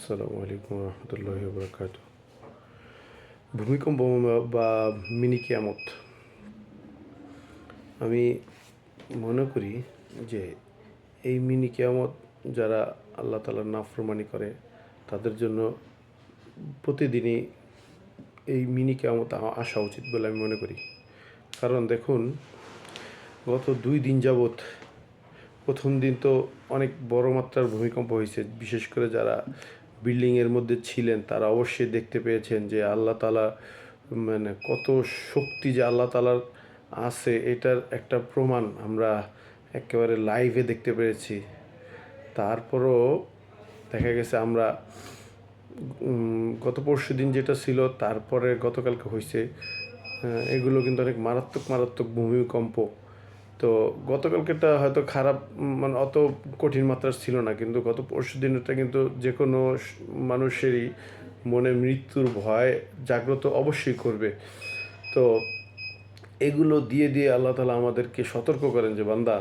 আসসালামু আলাইকুম রহমতুল্লাহি বরকাত। ভূমিকম্প বা মিনি কিয়ামত, আমি মনে করি যে এই মিনি কিয়ামত যারা আল্লাহ তাআলার নাফরমানি করে তাদের জন্য প্রতিদিনই এই মিনি কিয়ামত আসা উচিত বলে আমি মনে করি। কারণ দেখুন, গত 2 দিন যাবৎ, প্রথম দিন তো অনেক বড় মাত্রার ভূমিকম্প হয়েছে। বিশেষ করে যারা বিল্ডিংয়ের মধ্যে ছিলেন তারা অবশ্যই দেখতে পেয়েছেন যে আল্লাহ তাআলা মানে কত শক্তি যে আল্লাহ তাআলার আছে, এটার একটা প্রমাণ আমরা একেবারে লাইভে দেখতে পেরেছি। তারপরও দেখা গেছে আমরা গত পরশু দিন যেটা ছিল, তারপরে গতকালকে হয়েছে, এগুলো কিন্তু অনেক মারাত্মক মারাত্মক ভূমিকম্প। তো গতকালকেটা হয়তো খারাপ, মানে অত কঠিন মাত্রার ছিল না, কিন্তু গত পরশু দিনটা কিন্তু যে কোনো মানুষেরই মনে মৃত্যুর ভয় জাগ্রত অবশ্যই করবে। তো এগুলো দিয়ে দিয়ে আল্লাহ তাআলা আমাদেরকে সতর্ক করেন যে বান্দা,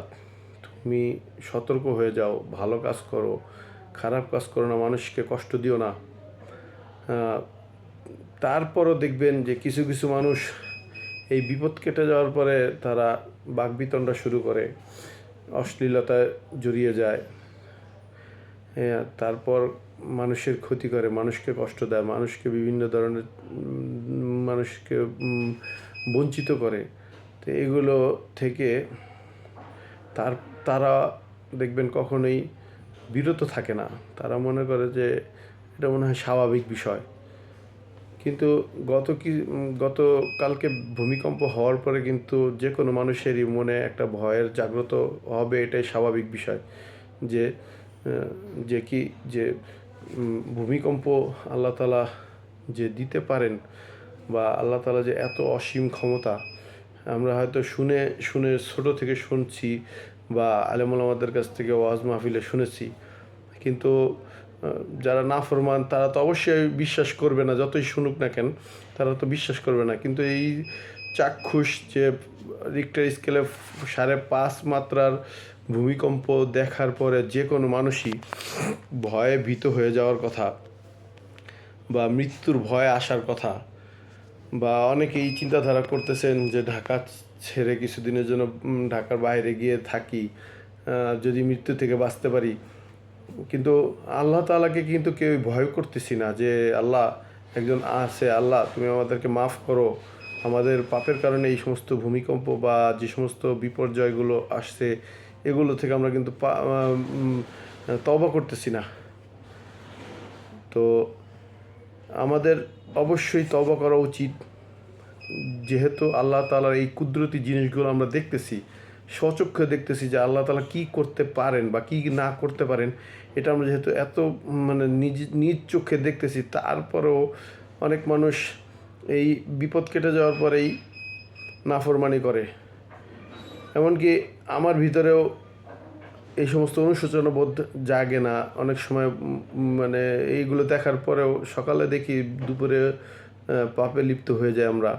তুমি সতর্ক হয়ে যাও, ভালো কাজ করো, খারাপ কাজ করো না, মানুষকে কষ্ট দিও না। তারপরও দেখবেন যে কিছু কিছু মানুষ এই বিপদ কেটে যাওয়ার পরে তারা বাকবিতণ্ডা শুরু করে, অশ্লীলতায় জড়িয়ে যায়, হ্যাঁ, তারপর মানুষের ক্ষতি করে, মানুষকে কষ্ট দেয়, মানুষকে বিভিন্ন ধরনের মানুষকে বঞ্চিত করে। তো এগুলো থেকে তারা দেখবেন কখনোই বিরত থাকে না। তারা মনে করে যে এটা মনে হয় স্বাভাবিক বিষয়। কিন্তু গতকালকে ভূমিকম্প হওয়ার পরে কিন্তু যে কোনো মানুষেরই মনে একটা ভয়ের জাগ্রত হবে, এটাই স্বাভাবিক বিষয়। যে যে কি যে ভূমিকম্প আল্লাহ তাআলা যে দিতে পারেন, বা আল্লাহ তাআলা যে এত অসীম ক্ষমতা, আমরা হয়তো শুনে শুনে ছোটো থেকে শুনছি বা আলেম ওলামাদের কাছ থেকে ওয়াজ মাহফিলে শুনেছি, কিন্তু যারা নাফরমান তারা তো অবশ্যই বিশ্বাস করবে না, যতই শুনুক না কেন তারা তো বিশ্বাস করবে না। কিন্তু এই চাক্ষুষ যে রিক্টার স্কেলে 5.5 মাত্রার ভূমিকম্প দেখার পরে যে কোনো মানুষই ভয়ে ভীত হয়ে যাওয়ার কথা, বা মৃত্যুর ভয় আসার কথা, বা অনেকেই চিন্তাধারা করতেছেন যে ঢাকা ছেড়ে কিছুদিনের জন্য ঢাকার বাইরে গিয়ে থাকি, যদি মৃত্যু থেকে বাঁচতে পারি। কিন্তু আল্লাহ তাআলাকে কিন্তু কেউ ভয় করতেছি না যে আল্লাহ একজন আছে, আল্লাহ তুমি আমাদেরকে মাফ করো, আমাদের পাপের কারণে এই সমস্ত ভূমিকম্প বা যে সমস্ত বিপর্যয়গুলো আসছে এগুলো থেকে আমরা কিন্তু তওবা করতেছি না। তো আমাদের অবশ্যই তওবা করা উচিত, যেহেতু আল্লাহ তাআলার এই কুদরতি জিনিসগুলো আমরা দেখতেছি, স্বচক্ষে দেখতেছি যে আল্লাহ তাআলা কী করতে পারেন বা কী না করতে পারেন, এটা আমরা যেহেতু এত মানে নিজ চোখে দেখতেছি, তারপরেও অনেক মানুষ এই বিপদ কেটে যাওয়ার পরেই নাফরমানি করে। এমনকি আমার ভিতরেও এই সমস্ত অনুশোচনা বোধ জাগে না অনেক সময়, মানে এইগুলো দেখার পরেও সকালে দেখি দুপুরে পাপে লিপ্ত হয়ে যায় আমরা।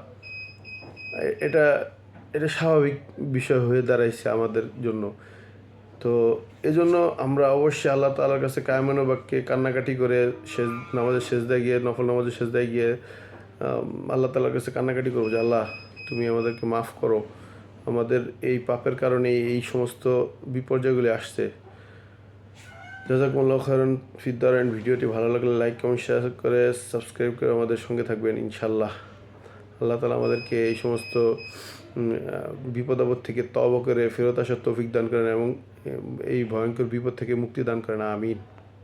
এটা এটা স্বাভাবিক বিষয় হয়ে দাঁড়াইছে আমাদের জন্য। তো এজন্য আমরা অবশ্যই আল্লাহ তাআলার কাছে কায়মানো বাক্যে কান্নাকাটি করে নামাজের সেজদায় গিয়ে, নফল নামাজের সেজদায় গিয়ে আল্লাহ তাআলার কাছে কান্নাকাটি করবো যে আল্লাহ তুমি আমাদেরকে মাফ করো, আমাদের এই পাপের কারণে এই সমস্ত বিপর্যয়গুলি আসছে। জাযাকুমুল্লাহু খাইরান ফিদ দারাইন। ভিডিওটি ভালো লাগলে লাইক, কমেন্ট, শেয়ার করে সাবস্ক্রাইব করে আমাদের সঙ্গে থাকবেন ইনশাল্লাহ। আল্লাহ তাআলা আমাদেরকে এই সমস্ত বিপদ আপদ থেকে তওবা করে ফেরত আসার তৌফিক দান করেন এবং এই ভয়ঙ্কর বিপদ থেকে মুক্তি দান করেন। আমিন।